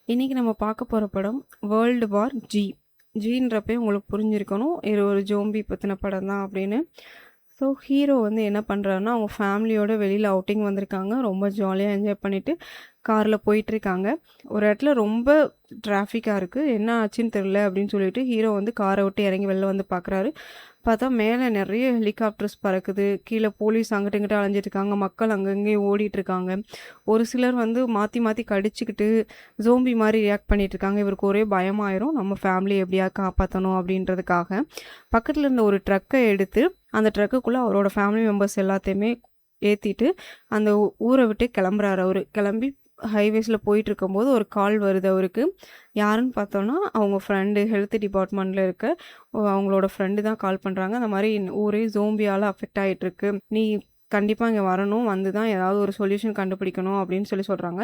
இன்னைக்கு நம்ம பார்க்க போற படம் வேர்ல்டு வார் ஜி. ஜின்றப்பயே உங்களுக்கு புரிஞ்சிருக்கணும். இது ஒரு ஜோம்பி பத்தின படம் தான் அப்படின்னு. ஸோ ஹீரோ வந்து என்ன பண்ணுறாருன்னா, அவங்க ஃபேமிலியோட வெளியில் அவுட்டிங் வந்திருக்காங்க. ரொம்ப ஜாலியாக என்ஜாய் பண்ணிட்டு காரில் போயிட்டுருக்காங்க. ஒரு இடத்துல ரொம்ப டிராஃபிக்காக இருக்குது. என்ன ஆச்சுன்னு தெரில அப்படின்னு சொல்லிட்டு ஹீரோ வந்து காரை விட்டு இறங்கி வெளில வந்து பார்க்குறாரு. பார்த்தா மேலே நிறைய ஹெலிகாப்டர்ஸ் பறக்குது. கீழே போலீஸ் அங்கிட்ட இங்கிட்ட அலைஞ்சிட்டு இருக்காங்க. மக்கள் அங்கங்கேயும் ஓடிட்டு இருக்காங்க. ஒரு சிலர் வந்து மாற்றி மாற்றி கடிச்சிக்கிட்டு ஜோம்பி மாதிரி ரியாக்ட் பண்ணிட்டு இருக்காங்க. இவருக்கு ஒரே பயமாயிரும். நம்ம ஃபேமிலி எப்படியா காப்பாற்றணும் அப்படின்றதுக்காக பக்கத்தில் இருந்த ஒரு ட்ரக்கை எடுத்து அந்த ட்ரக்குக்குள்ளே அவரோட ஃபேமிலி மெம்பர்ஸ் எல்லாத்தையுமே ஏற்றிட்டு அந்த ஊரை விட்டு கிளம்புறாரு. அவரு கிளம்பி ஹைவேஸில் போயிட்டு இருக்கும்போது ஒரு கால் வருது அவருக்கு. யாருன்னு பார்த்தோன்னா அவங்க ஃப்ரெண்டு, ஹெல்த் டிபார்ட்மெண்ட்டில் இருக்க அவங்களோட ஃப்ரெண்டு தான் கால் பண்ணுறாங்க. அந்த மாதிரி ஊரே ஜோம்பியால் அஃபெக்ட் ஆகிட்டுருக்கு, நீ கண்டிப்பாக இங்கே வரணும், வந்து தான் ஏதாவது ஒரு சொல்யூஷன் கண்டுபிடிக்கணும் அப்படின்னு சொல்லி சொல்கிறாங்க.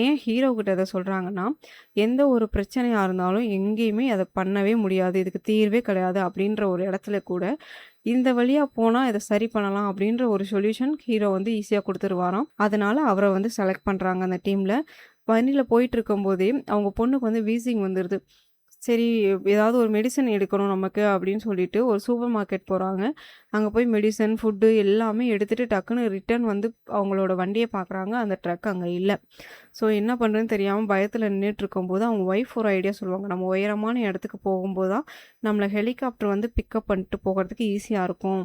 ஏன் ஹீரோ கிட்ட அதை சொல்கிறாங்கன்னா, எந்த ஒரு பிரச்சனையாக இருந்தாலும் எங்கேயுமே அதை பண்ணவே முடியாது, இதுக்கு தீர்வே கிடையாது அப்படின்ற ஒரு இடத்துல கூட இந்த வழியாக போனால் இதை சரி பண்ணலாம் அப்படின்ற ஒரு சொல்யூஷன் ஹீரோ வந்து ஈஸியாக கொடுத்துருவாராம். அதனால அவரை வந்து செலக்ட் பண்ணுறாங்க அந்த டீமில். வண்டியில் போயிட்டு இருக்கும்போதே அவங்க பொண்ணுக்கு வந்து வீசிங் வந்துடுது. சரி, ஏதாவது ஒரு மெடிசன் எடுக்கணும் நமக்கு அப்படின்னு சொல்லிட்டு ஒரு சூப்பர் மார்க்கெட் போகிறாங்க. அங்கே போய் மெடிசன், ஃபுட்டு எல்லாமே எடுத்துகிட்டு டக்குன்னு ரிட்டர்ன் வந்து அவங்களோட வண்டியை பார்க்குறாங்க. அந்த ட்ரக் அங்கே இல்லை. ஸோ என்ன பண்ணுறதுன்னு தெரியாமல் பயத்தில் நின்றுட்டுருக்கும்போது அவங்க ஒய்ஃப் ஒரு ஐடியா சொல்லுவாங்க. நம்ம உயரமான இடத்துக்கு போகும்போது தான் நம்மளை ஹெலிகாப்டர் வந்து பிக்கப் பண்ணிட்டு போகிறதுக்கு ஈஸியாக இருக்கும்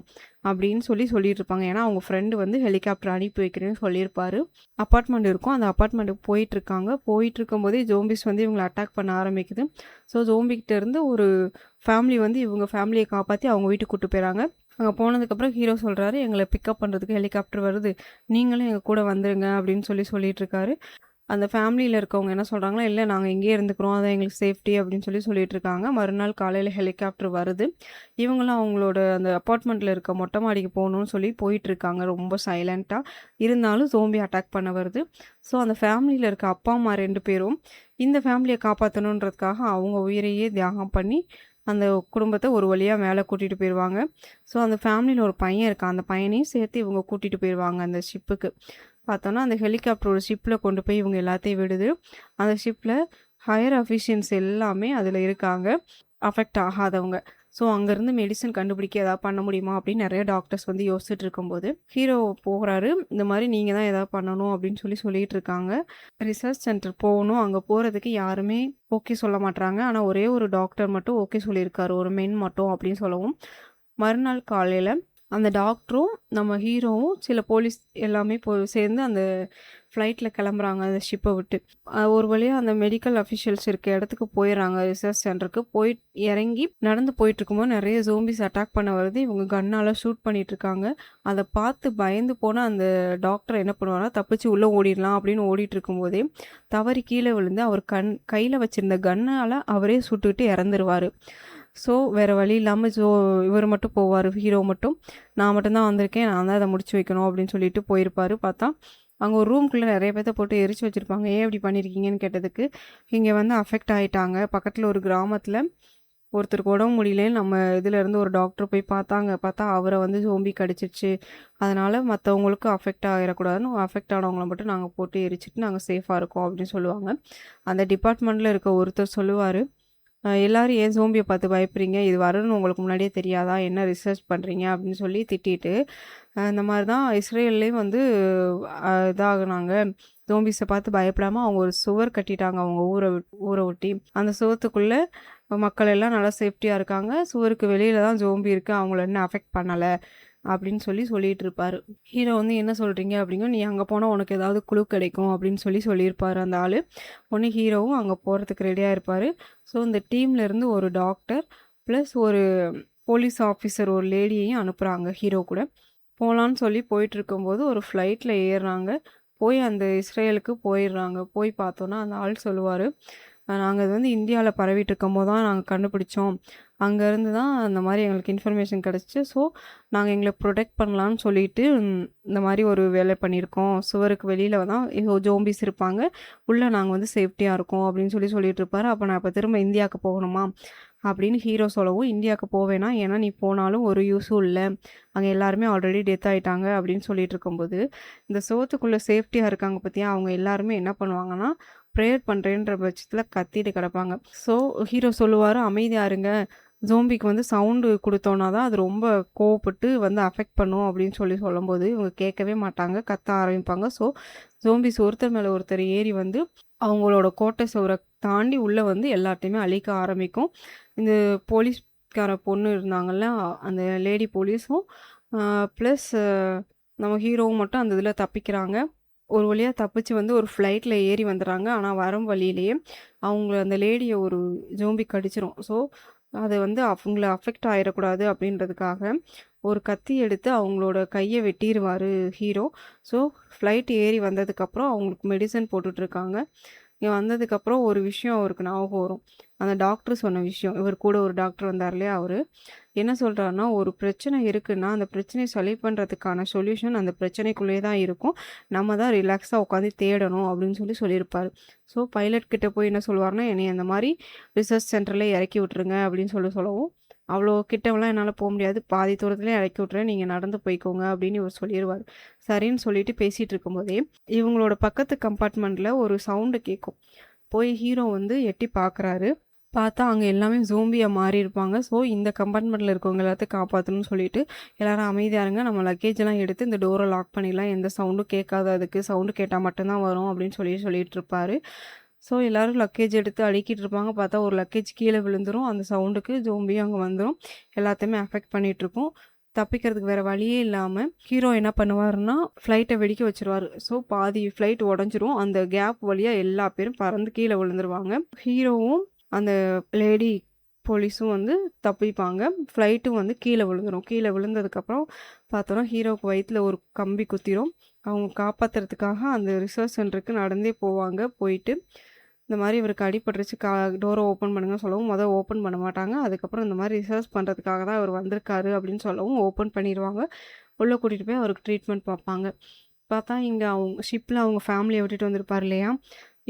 அப்படின்னு சொல்லிட்டு இருப்பாங்க. ஏன்னா அவங்க ஃப்ரெண்டு வந்து ஹெலிகாப்டர் அனுப்பி வைக்கிறேன்னு சொல்லியிருப்பாரு. அப்பார்ட்மெண்ட் இருக்கும். அந்த அப்பார்ட்மெண்ட்டுக்கு போயிட்டுருக்காங்க. போயிட்டுருக்கும்போதே ஜோம்பிஸ் வந்து இவங்களை அட்டாக் பண்ண ஆரம்பிக்குது. ஸோ ஜோம்பிக்கிட்ட இருந்து ஒரு ஃபேமிலி வந்து இவங்க ஃபேமிலியை காப்பாற்றி அவங்க வீட்டுக்கு கூட்டு போயிறாங்க. அங்கே போனதுக்கப்புறம் ஹீரோ சொல்கிறாரு, எங்களை பிக்கப் பண்ணுறதுக்கு ஹெலிகாப்டர் வருது, நீங்களும் எங்கள் கூட வந்துடுங்க அப்படின்னு சொல்லிட்டு இருக்காரு. அந்த ஃபேமிலியில் இருக்கவங்க என்ன சொல்கிறாங்களா, இல்லை நாங்கள் இங்கேயே இருந்துக்கிறோம், அதான் எங்களுக்கு சேஃப்டி அப்படின்னு சொல்லிட்டு இருக்காங்க. மறுநாள் காலையில் ஹெலிகாப்டர் வருது. இவங்களும் அவங்களோட அந்த அப்பார்ட்மெண்ட்டில் இருக்க மொட்டை மாடிக்கு போகணுன்னு சொல்லி போயிட்டுருக்காங்க ரொம்ப சைலண்ட்டாக. இருந்தாலும் ஜோம்பி அட்டாக் பண்ண வருது. ஸோ அந்த ஃபேமிலியில் இருக்க அப்பா அம்மா 2 பேரும் இந்த ஃபேமிலியை காப்பாற்றணுன்றதுக்காக அவங்க உயிரையே தியாகம் பண்ணி அந்த குடும்பத்தை ஒரு வழியாக மேலே கூட்டிகிட்டு போயிடுவாங்க. ஸோ அந்த ஃபேமிலியில் ஒரு பையன் இருக்கான். அந்த பையனையும் சேர்த்து இவங்க கூட்டிகிட்டு போயிடுவாங்க அந்த ஷிப்புக்கு. பார்த்தோன்னா அந்த ஹெலிகாப்டர் ஒரு ஷிப்பில் கொண்டு போய் இவங்க எல்லாத்தையும் விடுது. அந்த ஷிப்பில் ஹையர் அஃபிஷியன்ஸ் எல்லாமே அதில் இருக்காங்க, அஃபெக்ட் ஆகாதவங்க. ஸோ அங்கேருந்து மெடிசன் கண்டுபிடிக்க ஏதாவது பண்ண முடியுமா அப்படின்னு நிறைய டாக்டர்ஸ் வந்து யோசிச்சுட்டு இருக்கும்போது ஹீரோ போகிறாரு. இந்த மாதிரி நீங்கள் தான் ஏதாவது பண்ணணும் அப்படின்னு சொல்லிட்டு இருக்காங்க. ரிசர்ச் சென்டர் போகணும். அங்கே போகிறதுக்கு யாருமே ஓகே சொல்ல மாட்டாங்க. ஆனால் ஒரே ஒரு டாக்டர் மட்டும் ஓகே சொல்லியிருக்காரு, ஒரு மென் மட்டும் அப்படின்னு சொல்லவும், மறுநாள் காலையில் அந்த டாக்டரும் நம்ம ஹீரோவும் சில போலீஸ் எல்லாமே சேர்ந்து அந்த ஃப்ளைட்டில் கிளம்புறாங்க அந்த ஷிப்பை விட்டு. ஒரு வழியாக அந்த மெடிக்கல் அஃபிஷியல்ஸ் இருக்க இடத்துக்கு போயிடுறாங்க. ரிசர்ச் சென்டருக்கு போய் இறங்கி நடந்து போயிட்டுருக்கும்போது நிறைய ஜோம்பிஸ் அட்டாக் பண்ண வருது. இவங்க கன்னால் ஷூட் பண்ணிகிட்ருக்காங்க. அதை பார்த்து பயந்து போனால் அந்த டாக்டர் என்ன பண்ணுவாங்கன்னா, தப்பிச்சு உள்ளே ஓடிடலாம் அப்படின்னு ஓடிட்டு இருக்கும்போதே தவறி கீழே விழுந்து அவர் கையில் வச்சுருந்த கன்னால் அவரே சுட்டுக்கிட்டு இறந்துருவார். ஸோ வேறு வழி இல்லாமல் இவர் மட்டும் போவார், ஹீரோ மட்டும். நான் மட்டும்தான் வந்திருக்கேன், நான் தான் அதை முடிச்சு வைக்கணும் அப்படின்னு சொல்லிட்டு போயிருப்பார். பார்த்தா அங்கே ஒரு ரூம்குள்ளே நிறைய பேர்த்த போட்டு எரிச்சு வச்சுருப்பாங்க. ஏன் இப்படி பண்ணியிருக்கீங்கன்னு கேட்டதுக்கு, இங்கே வந்து அஃபெக்ட் ஆகிட்டாங்க, பக்கத்தில் ஒரு கிராமத்தில் ஒருத்தருக்கு உடம்பு முடியலன்னு நம்ம இதிலேருந்து ஒரு டாக்டர் போய் பார்த்தா அவரை வந்து ஜோம்பி கடிச்சிருச்சு, அதனால் மற்றவங்களுக்கு அஃபெக்ட் ஆகிடக்கூடாதுன்னு அஃபெக்ட் ஆனவங்களை மட்டும் நாங்கள் போட்டு எரிச்சிட்டு நாங்கள் சேஃபாக இருக்கோம் அப்படின்னு சொல்லுவாங்க. அந்த டிபார்ட்மெண்ட்டில் இருக்க ஒருத்தர் சொல்லுவார், எல்லாரும் ஏன் ஜோம்பியை பார்த்து பயப்படுறீங்க, இது வரும்னு உங்களுக்கு முன்னாடியே தெரியாதா, என்ன ரிசர்ச் பண்ணுறீங்க அப்படின்னு சொல்லி திட்டிட்டு, இந்த மாதிரி தான் இஸ்ரேல்லேயும் வந்து இதாகுனாங்க, ஜோம்பிஸை பார்த்து பயப்படாமல் அவங்க ஒரு சுவர் கட்டிட்டாங்க அவங்க ஊரை ஒட்டி. அந்த சுவத்துக்குள்ளே மக்கள் எல்லாம் நல்லா சேஃப்டியாக இருக்காங்க, சுவருக்கு வெளியில் தான் ஜோம்பி இருக்குது, அவங்கள என்ன அஃபெக்ட் பண்ணலை அப்படின்னு சொல்லிட்டு இருப்பாரு. ஹீரோ வந்து என்ன சொல்கிறீங்க அப்படிங்க, நீ அங்கே போனால் உனக்கு ஏதாவது குழு கிடைக்கும் அப்படின்னு சொல்லியிருப்பார் அந்த ஆள். ஒன்று ஹீரோவும் அங்கே போகிறதுக்கு ரெடியாக இருப்பார். ஸோ இந்த டீம்லேருந்து ஒரு டாக்டர் ப்ளஸ் ஒரு போலீஸ் ஆஃபீஸர் ஒரு லேடியையும் அனுப்புகிறாங்க ஹீரோ கூட. போகலான்னு சொல்லி போயிட்டுருக்கும்போது ஒரு ஃப்ளைட்டில் ஏறுறாங்க. போய் அந்த இஸ்ரேலுக்கு போயிடுறாங்க. போய் பார்த்தோன்னா அந்த ஆள் சொல்லுவார், நாங்கள் இது வந்து இந்தியாவில் பரவிட்டு இருக்கும்போது தான் நாங்கள் கண்டுபிடிச்சோம், அங்கேருந்து தான் அந்த மாதிரி எங்களுக்கு இன்ஃபர்மேஷன் கிடச்சிச்சு. ஸோ நாங்கள் எங்களை ப்ரொடெக்ட் பண்ணலான்னு சொல்லிட்டு இந்த மாதிரி ஒரு வேலை பண்ணியிருக்கோம். சுவருக்கு வெளியில் தான் ஜோம்பிஸ் இருப்பாங்க, உள்ளே நாங்கள் வந்து சேஃப்டியாக இருக்கோம் அப்படின்னு சொல்லிட்டு இருப்பாரு. அப்போ நான் இப்போ திரும்ப இந்தியாவுக்கு போகணுமா அப்படின்னு ஹீரோ சொல்லவும், இந்தியாவுக்கு போவேனா, ஏன்னா நீ போனாலும் ஒரு யூஸும் இல்லை, அங்கே எல்லாருமே ஆல்ரெடி டெத் ஆகிட்டாங்க அப்படின்னு சொல்லிட்டு இருக்கும்போது, இந்த சுவத்துக்குள்ளே சேஃப்டியாக இருக்காங்க பார்த்தியா, அவங்க எல்லாருமே என்ன பண்ணுவாங்கன்னா, ப்ரேயர் பண்ணுறேன்ற பட்சத்தில் கத்திட்டு கிடப்பாங்க. ஸோ ஹீரோ சொல்லுவார், அமைதியாக இருங்க, ஜோம்பிக்கு வந்து சவுண்டு கொடுத்தோன்னா தான் அது ரொம்ப கோவப்பட்டு வந்து அஃபெக்ட் பண்ணும் அப்படின்னு சொல்லும்போது இவங்க கேட்கவே மாட்டாங்க, கத்த ஆரம்பிப்பாங்க. ஸோ ஜோம்பிஸ் ஒருத்தர் மேலே ஒருத்தர் ஏறி வந்து அவங்களோட கோட்டை சுவரை தாண்டி உள்ளே வந்து எல்லாத்தையுமே அழிக்க ஆரம்பிக்கும். இந்த போலீஸ்கார பொண்ணு இருந்தாங்கல்ல, அந்த லேடி போலீஸும் ப்ளஸ் நம்ம ஹீரோவும் மட்டும் அந்த இதில் தப்பிக்கிறாங்க. ஒரு வழியாக தப்பிச்சு வந்து ஒரு ஃப்ளைட்டில் ஏறி வந்துடுறாங்க. ஆனால் வரும் வழியிலேயே அவங்க அந்த லேடியை ஒரு ஜோம்பி கடிச்சிரும். ஸோ அது வந்து அவங்கள அஃபெக்ட் ஆகிடக்கூடாது அப்படின்றதுக்காக ஒரு கத்தி எடுத்து அவங்களோட கையை வெட்டிடுவார் ஹீரோ. ஸோ ஃப்ளைட் ஏறி வந்ததுக்கப்புறம் அவங்களுக்கு மெடிசன் போட்டுட்ருக்காங்க. இங்கே வந்ததுக்கப்புறம் ஒரு விஷயம் அவருக்கு ஞாபகம் வரும். அந்த டாக்டர் சொன்ன விஷயம், இவர் கூட ஒரு டாக்டர் வந்தார் இல்லையா, அவர் என்ன சொல்கிறாருன்னா, ஒரு பிரச்சனை இருக்குன்னா அந்த பிரச்சனையை சரி பண்ணுறதுக்கான சொல்யூஷன் அந்த பிரச்சனைக்குள்ளேயே தான் இருக்கும், நம்ம தான் ரிலாக்ஸாக உட்காந்து தேடணும் அப்படின்னு சொல்லியிருப்பார். ஸோ பைலட் கிட்ட போய் என்ன சொல்லுவார்னா, என்னை அந்த மாதிரி ரிசர்ச் சென்டரில் இறக்கி விட்டுருங்க அப்படின்னு சொல்லவும், அவ்வளோ கிட்டவெல்லாம் என்னால் போக முடியாது, பாதி தூரத்துலேயே இறக்கி விட்றேன், நீங்கள் நடந்து போய்க்கோங்க அப்படின்னு இவர் சொல்லிடுவார். சரின்னு சொல்லிட்டு பேசிகிட்டு இருக்கும்போதே இவங்களோட பக்கத்து கம்பார்ட்மெண்ட்டில் ஒரு சவுண்டு கேட்கும். போய் ஹீரோ வந்து எட்டி பார்க்குறாரு. பார்த்தா அங்கே எல்லாமே ஜோம்பியாக மாறி இருப்பாங்க. ஸோ இந்த கம்பார்ட்மெண்ட்டில் இருக்கவங்க எல்லாத்தையும் காப்பாற்றணும்னு சொல்லிட்டு எல்லாரும் அமைதியாக இருங்க, நம்ம லக்கேஜெலாம் எடுத்து இந்த டோரை லாக் பண்ணிடலாம், எந்த சவுண்டும் கேட்காது, அதுக்கு சவுண்டு கேட்டால் மட்டும்தான் வரும் அப்படின்னு சொல்லிட்டு இருப்பார். ஸோ எல்லோரும் லக்கேஜ் எடுத்து அடுக்கிட்டு இருப்பாங்க. பார்த்தா ஒரு லக்கேஜ் கீழே விழுந்துடும். அந்த சவுண்டுக்கு ஜோம்பியும் அங்கே வந்துடும், எல்லாத்தையுமே அஃபெக்ட் பண்ணிகிட்ருக்கும். தப்பிக்கிறதுக்கு வேறு வழியே இல்லாமல் ஹீரோ என்ன பண்ணுவாருன்னா, ஃப்ளைட்டை வெடிக்க வச்சுருவார். ஸோ பாதி ஃப்ளைட் உடஞ்சிரும். அந்த கேப் வழியாக எல்லா பேரும் பறந்து கீழே விழுந்துருவாங்க. ஹீரோவும் அந்த லேடி போலீஸும் வந்து தப்பிப்பாங்க. ஃப்ளைட்டும் வந்து கீழே விழுந்துடும். கீழே விழுந்ததுக்கப்புறம் பார்த்தோன்னா ஹீரோவுக்கு வயிற்றில் ஒரு கம்பி குத்திரும். அவங்க காப்பாற்றுறதுக்காக அந்த ரிசர்ச் சென்டருக்கு நடந்தே போவாங்க. போயிட்டு இந்த மாதிரி இவருக்கு அடிபட்டுருச்சு, டோரை ஓப்பன் பண்ணுங்கன்னு சொல்லவும் ஓப்பன் பண்ண மாட்டாங்க. அதுக்கப்புறம் இந்த மாதிரி ரிசர்ச் பண்ணுறதுக்காக தான் அவர் வந்திருக்காரு அப்படின்னு சொல்லவும் ஓப்பன் பண்ணிடுவாங்க. உள்ளே கூட்டிகிட்டு போய் அவருக்கு ட்ரீட்மெண்ட் பார்ப்பாங்க. பார்த்தா இங்கே அவங்க ஷிப்பில் அவங்க ஃபேமிலியை விட்டுட்டு வந்திருப்பார் இல்லையா,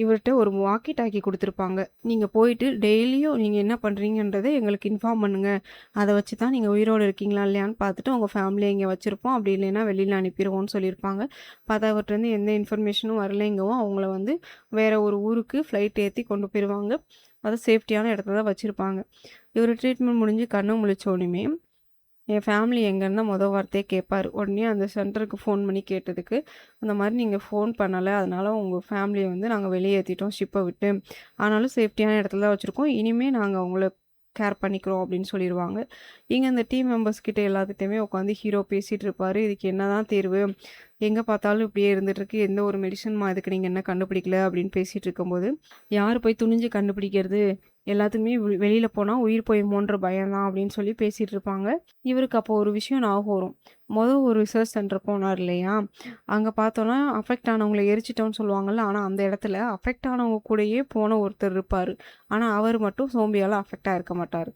இவர்கிட்ட ஒரு வாக்கி டாக்கி கொடுத்துருப்பாங்க. நீங்கள் போயிட்டு டெய்லியும் நீங்கள் என்ன பண்ணுறீங்கன்றதை எங்களுக்கு இன்ஃபார்ம் பண்ணுங்கள், அதை வச்சு தான் நீங்கள் உயிரோடு இருக்கீங்களா இல்லையான்னு பார்த்துட்டு உங்கள் ஃபேமிலியை இங்கே வச்சுருப்போம், அப்படி இல்லைன்னா வெளியில் அனுப்பிடுவோம்னு சொல்லியிருப்பாங்க. பார்த்தா அவர்கிட்டருந்து எந்த இன்ஃபர்மேஷனும் வரலைங்கவும் அவங்கள வந்து வேறு ஒரு ஊருக்கு ஃப்ளைட் ஏற்றி கொண்டு போயிடுவாங்க. அதை சேஃப்டியான இடத்துல தான் வச்சுருப்பாங்க. இவர் ட்ரீட்மெண்ட் முடிஞ்சு கண்ணு முழிச்சோடனே என் ஃபேமிலி எங்கன்னு தான் வார்த்தையே கேட்பார். உடனே அந்த சென்டருக்கு ஃபோன் பண்ணி கேட்டதுக்கு, அந்த மாதிரி நீங்கள் ஃபோன் பண்ணலை, அதனால் உங்கள் ஃபேமிலியை வந்து நாங்கள் வெளியேற்றிட்டோம் ஷிப்பை விட்டு, ஆனாலும் சேஃப்டியான இடத்துல தான் வச்சுருக்கோம், இனிமேல் நாங்கள் அவங்கள கேர் பண்ணிக்கிறோம் அப்படின்னு சொல்லிடுவாங்க. இங்கே இந்த டீம் மெம்பர்ஸ் கிட்ட எல்லாத்துட்டையுமே உட்காந்து ஹீரோ பேசிகிட்டு இருப்பார். இதுக்கு என்ன தான் தீர்வு, எங்கே பார்த்தாலும் இப்படியே இருந்துகிட்ருக்கு, எந்த ஒரு மெடிசன்மா இதுக்கு நீங்கள் என்ன கண்டுபிடிக்கல அப்படின்னு பேசிகிட்டு இருக்கும்போது, யார் போய் துணிஞ்சு கண்டுபிடிக்கிறது, எல்லாத்துக்குமே வெளியில் போனால் உயிர் போயிருமோன்ற பயம்தான் அப்படின்னு சொல்லி பேசிகிட்டு இருப்பாங்க. இவருக்கு அப்போ ஒரு விஷயம் ஞாபகம் வரும். ஒரு ரிசர்ச் சென்டர் போனார் இல்லையா, அங்கே பார்த்தோன்னா அஃபெக்ட் ஆனவங்களை எரிச்சிட்டோன்னு சொல்லுவாங்கள்ல, ஆனால் அந்த இடத்துல அஃபெக்ட் ஆனவங்க கூடயே போன ஒருத்தர் இருப்பார். ஆனால் அவர் மட்டும் சோம்பியால் அஃபெக்ட் ஆகிருக்க மாட்டார்.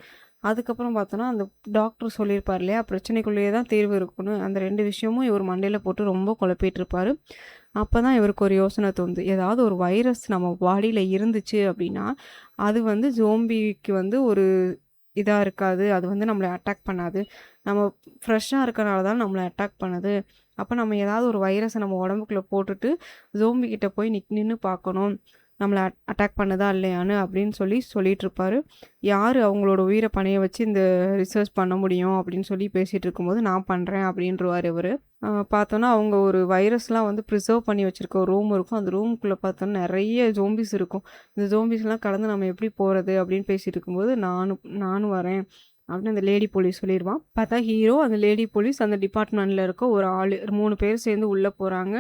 அதுக்கப்புறம் பார்த்தோன்னா அந்த டாக்டர் சொல்லியிருப்பார் இல்லையா, பிரச்சனைக்குள்ளேயே தான் தீர்வு இருக்குன்னு, அந்த 2 விஷயமும் இவர் மண்டையில் போட்டு ரொம்ப குழப்பிட்டு இருப்பார். அப்போ தான் இவருக்கு ஒரு யோசனை தோணுது, ஏதாவது ஒரு வைரஸ் நம்ம பாடியில் இருந்துச்சு அப்படின்னா அது வந்து ஜோம்பிக்கு வந்து ஒரு இதாக இருக்காது, அது வந்து நம்மளை அட்டாக் பண்ணாது, நம்ம ஃப்ரெஷ்ஷாக இருக்கனால தான் நம்மளை அட்டாக் பண்ணுது. அப்போ நம்ம ஏதாவது ஒரு வைரஸை நம்ம உடம்புக்குள்ளே போட்டுட்டு ஜோம்பிக்கிட்ட போய் நின்று பார்க்கணும், நம்மளை அட்டாக் பண்ணுதா இல்லையான்னு அப்படின்னு சொல்லிட்டு இருப்பார். யார் அவங்களோட உயிரை பணைய வச்சு இந்த ரிசர்ச் பண்ண முடியும் அப்படின்னு சொல்லி பேசிகிட்டு இருக்கும்போது, நான் பண்ணுறேன் அப்படின்றவார் இவர். பார்த்தோன்னா அவங்க ஒரு வைரஸ்லாம் வந்து ப்ரிசர்வ் பண்ணி வச்சுருக்க ஒரு ரூம் இருக்கும். அந்த ரூமுக்குள்ளே பார்த்தோன்னா நிறைய ஜோம்பிஸ் இருக்கும். இந்த ஜோம்பிஸ்லாம் கடந்து நம்ம எப்படி போகிறது அப்படின்னு பேசிகிட்டு இருக்கும்போது, நானும் வரேன் அப்படின்னு அந்த லேடி போலீஸ் சொல்லிடுவான். பார்த்தா ஹீரோ, அந்த லேடி போலீஸ், அந்த டிபார்ட்மெண்ட்டில் இருக்க ஒரு ஆள் 3 பேர் சேர்ந்து உள்ளே போகிறாங்க.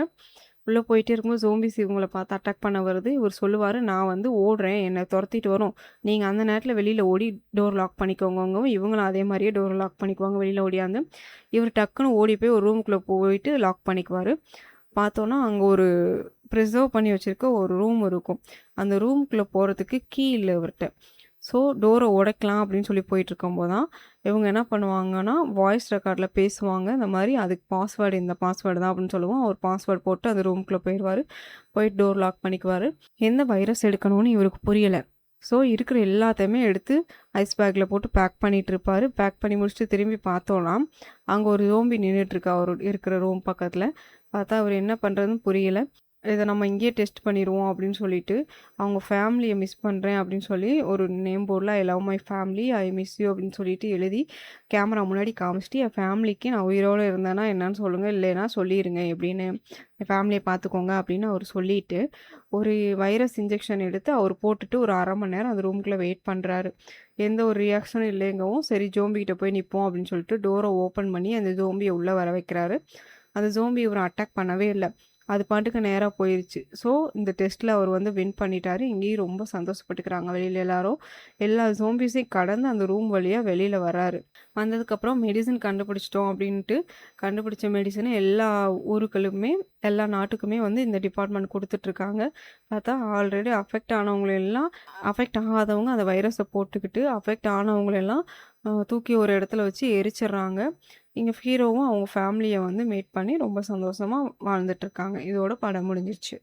உள்ளே போயிட்டே இருக்கும்போது ஜோம்பிஸ் இவங்களை பார்த்து அட்டாக் பண்ண வருது. இவர் சொல்லுவார், நான் வந்து ஓடுறேன், என்னை துரத்திட்டு வரும், நீங்கள் அந்த நேரத்தில் வெளியில் ஓடி டோர் லாக் பண்ணிக்கோங்கவும் இவங்களும் அதே மாதிரியே டோர் லாக் பண்ணிக்குவாங்க. வெளியில் ஓடியாந்து இவர் டக்குன்னு ஓடி போய் ஒரு ரூமுக்குள்ளே போயிட்டு லாக் பண்ணிக்குவார். பார்த்தோன்னா அங்கே ஒரு ப்ரிசர்வ் பண்ணி வச்சுருக்க ஒரு ரூம் இருக்கும். அந்த ரூமுக்குள்ளே போகிறதுக்கு கீ இல்லை இவர்கிட்ட. ஸோ டோரை உடைக்கலாம் அப்படின்னு சொல்லி போயிட்டுருக்கும்போது தான் இவங்க என்ன பண்ணுவாங்கன்னா, வாய்ஸ் ரெக்கார்டில் பேசுவாங்க. இந்த மாதிரி அதுக்கு பாஸ்வேர்டு இந்த பாஸ்வேர்டு தான் அப்படின்னு சொல்லுவோம். அவர் பாஸ்வேர்டு போட்டு அந்த ரூமுக்குள்ளே போயிடுவார். போயிட்டு டோர் லாக் பண்ணிக்குவார். எந்த வைரஸ் எடுக்கணும்னு இவருக்கு புரியலை. ஸோ இருக்கிற எல்லாத்தையுமே எடுத்து ஐஸ் பேக்கில் போட்டு பேக் பண்ணிகிட்டு இருப்பார். பேக் பண்ணி முடிச்சுட்டு திரும்பி பார்த்தோன்னா அங்கே ஒரு ஜோம்பி நின்றுட்டுருக்கா அவர் இருக்கிற ரூம் பக்கத்தில். பார்த்தா அவர் என்ன பண்ணுறதுன்னு புரியலை. இத நம்ம இங்கேயே டெஸ்ட் பண்ணிருவோம் அப்படின்னு சொல்லிட்டு, அவங்க ஃபேமிலிய மிஸ் பண்றேன் அப்படின்னு சொல்லி ஒரு நேம் போர்ட்ல I love my family, I miss you அப்படின்னு சொல்லிட்டு எழுதி கேமரா முன்னாடி காமிச்சுட்டு, என் ஃபேமிலிக்கு நான் உயிரோட இருந்தேன்னா என்னன்னு சொல்லுங்க, இல்லைன்னா சொல்லிருங்க எப்படின்னு. என் ஃபேமிலிய பார்த்துக்கோங்க அப்படின்னு அவரு சொல்லிட்டு, ஒரு வைரஸ் இன்ஜெக்ஷன் எடுத்து அவரு போட்டுட்டு ஒரு 1/2 மணி நேரம் அந்த ரூம்குள்ள வெயிட் பண்றாரு. எந்த ஒரு ரியாக்ஷனும் இல்லைங்கவும், சரி ஜோம்பி கிட்ட போய் நிப்போம் அப்படின்னு சொல்லிட்டு டோர ஓப்பன் பண்ணி அந்த ஜோம்பிய உள்ள வர வைக்கிறாரு. அந்த ஜோம்பி இவர அட்டாக் பண்ணவே இல்ல. அது பாட்டுக்கு நேரா போயிருச்சு. ஸோ, இந்த டெஸ்ட்ல அவர் வந்து வின் பண்ணிட்டாரு. இங்கேயும் ரொம்ப சந்தோஷப்பட்டுக்கிறாங்க வெளியில எல்லாரும். எல்லா ஜோம்பிஸையும் கடந்து அந்த ரூம் வழியா வெளியில வராரு. வந்ததுக்கப்புறம் மெடிசின் கண்டுபிடிச்சிட்டோம் அப்படின்ட்டு, கண்டுபிடிச்ச மெடிசின எல்லா ஊருகளுமே, எல்லா நாட்டுக்குமே வந்து இந்த டிபார்ட்மெண்ட் குடுத்துட்ருக்காங்க. பார்த்தா ஆல்ரெடி அஃபெக்ட் ஆனவங்கள எல்லாம் அஃபெக்ட் ஆகாதவங்க அந்த வைரஸ போட்டுக்கிட்டு, அஃபெக்ட் ஆனவங்களெல்லாம் தூக்கி ஒரு இடத்துல வச்சு எரிச்சிடுறாங்க. இங்க ஹீரோவும் அவங்க ஃபேமிலிய வந்து மீட் பண்ணி ரொம்ப சந்தோஷமா வாழ்ந்துட்டுருக்காங்க. இதோட படம் முடிஞ்சிருச்சு.